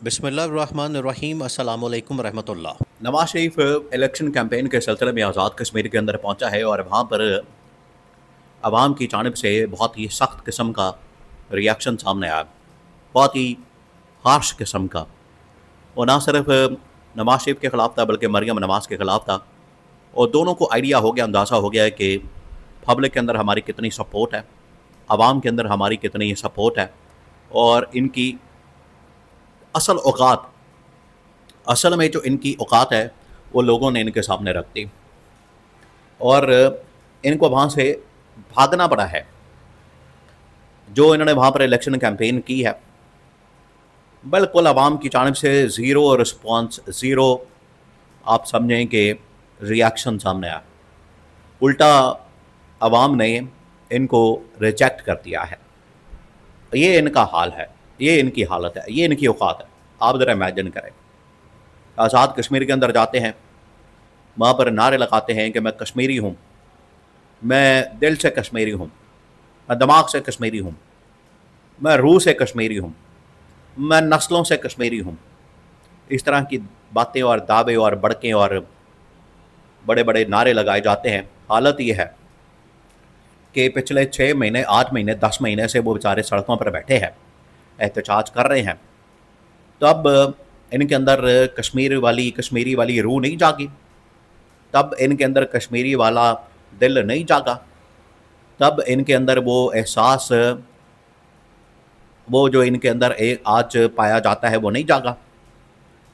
बिस्मिल्लाह बिस्मिल्लाहिर्रहमानिर्रहीम अस्सलाम वालेकुम रहमतुल्लाह। नवाज शरीफ इलेक्शन कैंपेन के सिलसिले में आज़ाद कश्मीर के अंदर पहुंचा है और वहाँ पर आवाम की जानिब से बहुत ही सख्त किस्म का रिएक्शन सामने आया, बहुत ही हार्श किस्म का। और ना सिर्फ नवाज शरीफ के ख़िलाफ़ था बल्कि मरियम नवाज़ के ख़िलाफ़ था। और दोनों को आइडिया हो गया, अंदाज़ा हो गया है कि पब्लिक के अंदर हमारी कितनी सपोर्ट है, आवाम के अंदर हमारी कितनी सपोर्ट है और इनकी असल औकात, असल में जो इनकी औकात है वो लोगों ने इनके सामने रख दी और इनको वहाँ से भागना पड़ा है। जो इन्होंने वहाँ पर इलेक्शन कैंपेन की है, बिल्कुल आवाम की जानिब से ज़ीरो रिस्पॉन्स, ज़ीरो आप समझें कि रिएक्शन सामने आया। उल्टा आवाम ने इनको रिजेक्ट कर दिया है। ये इनका हाल है, ये इनकी हालत है, ये इनकी औकात है। आप ज़रा इमेजिन करें, आज़ाद कश्मीर के अंदर जाते हैं, वहाँ पर नारे लगाते हैं कि मैं कश्मीरी हूँ, मैं दिल से कश्मीरी हूँ, मैं दिमाग से कश्मीरी हूँ, मैं रूह से कश्मीरी हूँ, मैं नस्लों से कश्मीरी हूँ। इस तरह की बातें और दावे और बड़के और बड़े बड़े नारे लगाए जाते हैं। हालत ये है कि पिछले 6 महीने, 8 महीने, 10 महीने से वो बेचारे सड़कों पर बैठे हैं, एहतजाज कर रहे हैं। तब इनके अंदर कश्मीरी वाली रूह नहीं जागी, तब इनके अंदर कश्मीरी वाला दिल नहीं जागा, तब इनके अंदर वो एहसास, वो जो इनके अंदर एक आज पाया जाता है वो नहीं जागा।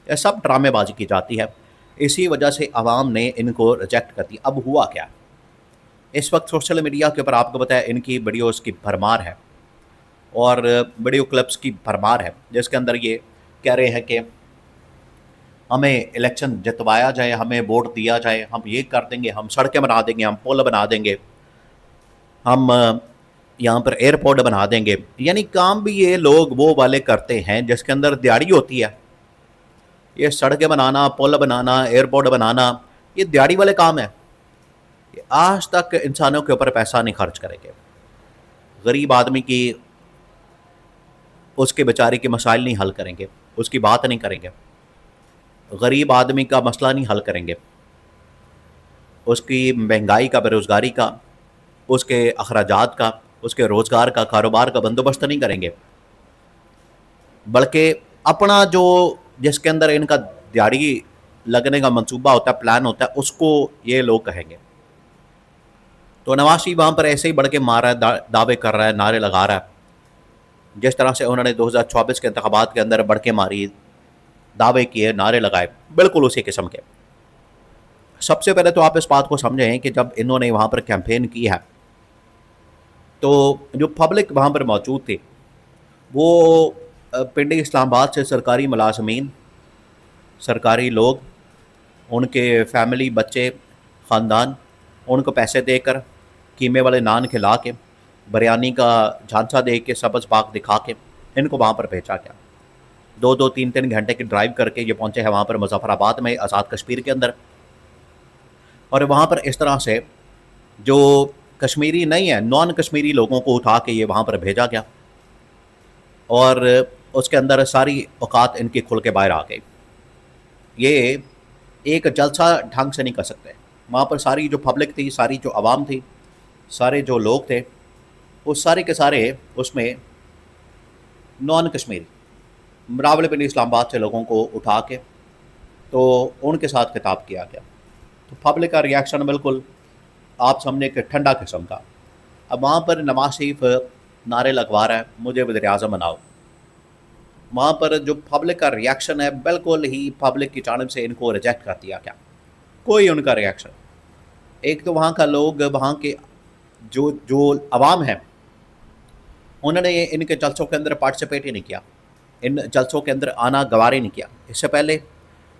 यह सब ड्रामेबाजी की जाती है। इसी वजह से आवाम ने इनको रिजेक्ट कर दिया। अब हुआ क्या, इस वक्त सोशल मीडिया के ऊपर आपको पता है इनकी वीडियोस की भरमार है और वीडियो क्लिप्स की भरमार है, जिसके अंदर ये कह रहे हैं कि हमें इलेक्शन जितवाया जाए, हमें वोट दिया जाए, हम ये कर देंगे, हम सड़कें बना देंगे, हम पुल बना देंगे, हम यहाँ पर एयरपोर्ट बना देंगे। यानी काम भी ये लोग वो वाले करते हैं जिसके अंदर दिहाड़ी होती है। ये सड़कें बनाना, पुल बनाना, एयरपोर्ट बनाना, ये दिहाड़ी वाले काम है। ये आज तक इंसानों के ऊपर पैसा नहीं खर्च करेंगे, गरीब आदमी की, उसके बेचारे के मसाइल नहीं हल करेंगे, उसकी बात नहीं करेंगे, गरीब आदमी का मसला नहीं हल करेंगे, उसकी महंगाई का, बेरोज़गारी का, उसके अखराजात का, उसके रोज़गार का, कारोबार का बंदोबस्त नहीं करेंगे, बल्कि अपना जो जिसके अंदर इनका दिहाड़ी लगने का मंसूबा होता है, प्लान होता है, उसको ये लोग कहेंगे। तो नवाज शरीफ वहाँ पर ऐसे ही बढ़ के मार रहा है, दावे कर रहा है, नारे लगा रहा है, जिस तरह से उन्होंने 2024 के इंतखाबात के अंदर बढ़ के मारी, दावे किए, नारे लगाए, बिल्कुल उसी किस्म के। सबसे पहले तो आप इस बात को समझें कि जब इन्होंने वहाँ पर कैंपेन की है तो जो पब्लिक वहाँ पर मौजूद थी वो पिंडी इस्लामाबाद से सरकारी मुलाजमीन, सरकारी लोग, उनके फैमिली, बच्चे, ख़ानदान, उनको पैसे देकर, कीमे वाले नान खिला के, बिरयानी का झांसा दे के, सब्ज़ पाक दिखा के इनको वहाँ पर भेजा गया। 2-2, 3-3 घंटे की ड्राइव करके ये पहुँचे हैं वहाँ पर मुज़फ़्फ़राबाद में, आज़ाद कश्मीर के अंदर। और वहाँ पर इस तरह से जो कश्मीरी नहीं है, नॉन कश्मीरी लोगों को उठा के ये वहाँ पर भेजा गया और उसके अंदर सारी औकात इनकी खुल के बाहर आ गई। ये एक जलसा ढंग से नहीं कर सकते। वहाँ पर सारी जो पब्लिक थी, सारी जो आवाम थी, सारे जो लोग थे, वो सारे के सारे उसमें नॉन कश्मीरी, रावलपिंडी इस्लामाबाद से लोगों को उठा के तो उनके साथ खिताब किया गया। तो पब्लिक का रिएक्शन बिल्कुल आप समझे कि ठंडा किस्म का। अब वहाँ पर नवाज शरीफ नारे लगवा रहा है, मुझे वज़ीर आज़म बनाओ। वहाँ पर जो पब्लिक का रिएक्शन है, बिल्कुल ही पब्लिक की जानिब से इनको रिजेक्ट कर दिया गया। कोई उनका रिएक्शन, एक तो वहाँ का लोग, वहाँ के जो जो आवाम है, उन्होंने इनके जलसों के अंदर पार्टिसिपेट ही नहीं किया, इन जलसों के अंदर आना गवार ही नहीं किया। इससे पहले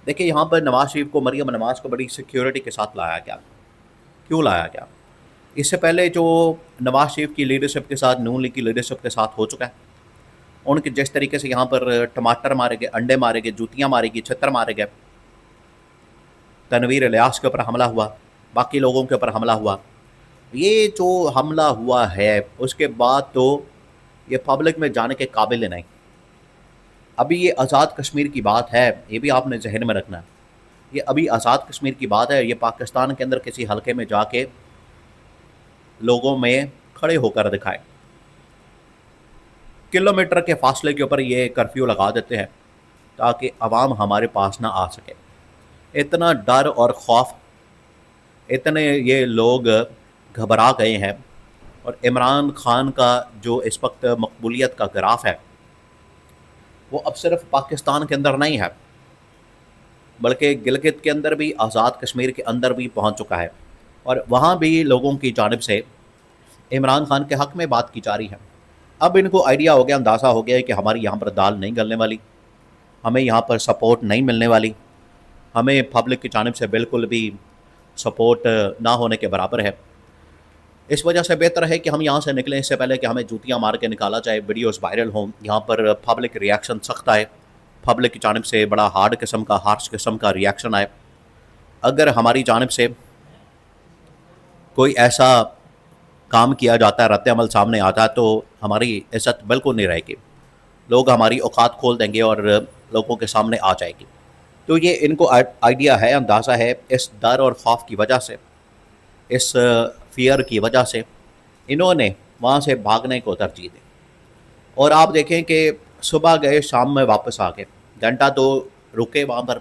देखिए यहाँ पर नवाज शरीफ को, मरियम नवाज़ को बड़ी सिक्योरिटी के साथ लाया गया। क्यों लाया गया? इससे पहले जो नवाज शरीफ की लीडरशिप के साथ, नून लीग की लीडरशिप के साथ हो चुका है, उनके जिस तरीके से यहाँ पर टमाटर मारे गए, अंडे मारे गए, जूतियाँ मारी गई, छत्तर मारे गए, तनवीर इलियास के ऊपर हमला हुआ, बाकी लोगों के ऊपर हमला हुआ, ये जो हमला हुआ है उसके बाद तो ये पब्लिक में जाने के काबिल नहीं। ابھی یہ آزاد کشمیر کی بات ہے، یہ بھی آپ نے ذہن میں رکھنا ہے، یہ ابھی آزاد کشمیر کی بات ہے، یہ پاکستان کے اندر کسی حلقے میں جا کے لوگوں میں کھڑے ہو کر دکھائے. کلومیٹر کے فاصلے کے اوپر یہ کرفیو لگا دیتے ہیں تاکہ عوام ہمارے پاس نہ آ سکے. اتنا ڈر اور خوف، اتنے یہ لوگ گھبرا گئے ہیں. اور عمران خان کا جو اس وقت مقبولیت کا گراف ہے وہ اب صرف پاکستان کے اندر نہیں ہے بلکہ گلگت کے اندر بھی، آزاد کشمیر کے اندر بھی پہنچ چکا ہے، اور وہاں بھی لوگوں کی جانب سے عمران خان کے حق میں بات کی جا رہی ہے. اب ان کو آئیڈیا ہو گیا، اندازہ ہو گیا ہے کہ ہماری یہاں پر دال نہیں گلنے والی، ہمیں یہاں پر سپورٹ نہیں ملنے والی، ہمیں پبلک کی جانب سے بالکل بھی سپورٹ نہ ہونے کے برابر ہے. اس وجہ سے بہتر ہے کہ ہم یہاں سے نکلیں اس سے پہلے کہ ہمیں جوتیاں مار کے نکالا جائے، ویڈیوز وائرل ہوں، یہاں پر پبلک ریاکشن سخت آئے، پبلک کی جانب سے بڑا ہارش قسم کا ریاکشن آئے. اگر ہماری جانب سے کوئی ایسا کام کیا جاتا ہے، رد عمل سامنے آتا ہے، تو ہماری عزت بالکل نہیں رہے گی، لوگ ہماری اوقات کھول دیں گے اور لوگوں کے سامنے آ جائے گی. تو یہ ان کو آئیڈیا ہے، اندازہ ہے، اس ڈر اور خوف کی وجہ سے، اس فیئر کی وجہ سے انہوں نے وہاں سے بھاگنے کو ترجیح دی. اور آپ دیکھیں کہ صبح گئے، شام میں واپس آ گئے، گھنٹہ دو رکے وہاں پر.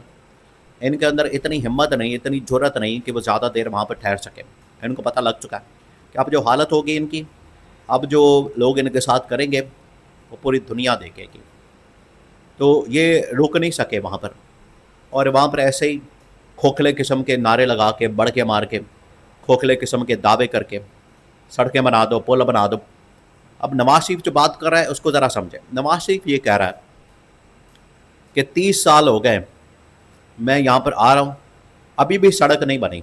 ان کے اندر اتنی ہمت نہیں، اتنی جرت نہیں کہ وہ زیادہ دیر وہاں پر ٹھہر سکے. ان کو پتہ لگ چکا ہے کہ اب جو حالت ہوگی ان کی، اب جو لوگ ان کے ساتھ کریں گے وہ پوری دنیا دیکھے گی. تو یہ رک نہیں سکے وہاں پر، اور وہاں پر ایسے ہی کھوکھلے قسم کے نعرے لگا کے، بڑھ کے مار کے، کھوکھلے قسم کے دعوے کر کے سڑکیں بنا دو، پل بنا دو. اب نواز شریف جو بات کر رہا ہے اس کو ذرا سمجھے. نواز شریف یہ کہہ رہا ہے کہ 30 سال ہو گئے میں یہاں پر آ رہا ہوں، ابھی بھی سڑک نہیں بنی.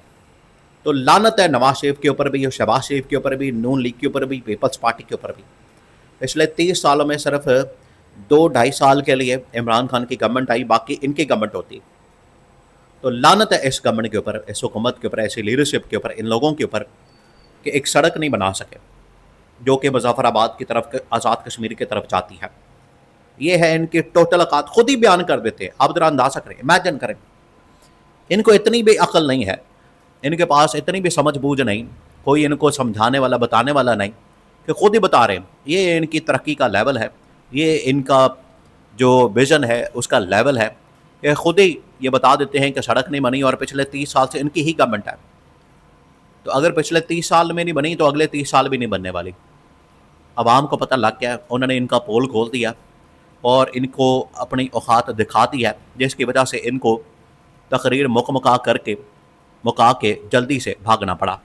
تو لعنت ہے نواز شریف کے اوپر بھی، اور شہباز شریف کے اوپر بھی، نون لیگ کے اوپر بھی، پیپلز پارٹی کے اوپر بھی. پچھلے 30 سالوں میں صرف 2-2.5 سال کے لیے عمران خان کی گورنمنٹ آئی، باقی ان کی گورنمنٹ ہوتی. تو لعنت ہے اس گورنمنٹ کے اوپر، اس حکومت کے اوپر، ایسی لیڈرشپ کے اوپر، ان لوگوں کے اوپر کہ ایک سڑک نہیں بنا سکے جو کہ مظفر آباد کی طرف، آزاد کشمیر کی طرف جاتی ہے. یہ ہے ان کی ٹوٹل اوقات، خود ہی بیان کر دیتے ہیں. آپ ذرا اندازہ کریں، امیجن کریں. ان کو اتنی بھی عقل نہیں ہے، ان کے پاس اتنی بھی سمجھ بوجھ نہیں، کوئی ان کو سمجھانے والا، بتانے والا نہیں، کہ خود ہی بتا رہے ہیں. یہ ان کی ترقی کا لیول ہے، یہ ان کا جو ویژن ہے اس کا لیول ہے، کہ خود ہی یہ بتا دیتے ہیں کہ سڑک نہیں بنی، اور پچھلے 30 سال سے ان کی ہی گورنمنٹ ہے. تو اگر پچھلے 30 سال میں نہیں بنی تو اگلے 30 سال بھی نہیں بننے والی. عوام کو پتہ لگ گیا، انہوں نے ان کا پول کھول دیا اور ان کو اپنی اوقات دکھا دی ہے، جس کی وجہ سے ان کو تقریر مکا کے جلدی سے بھاگنا پڑا.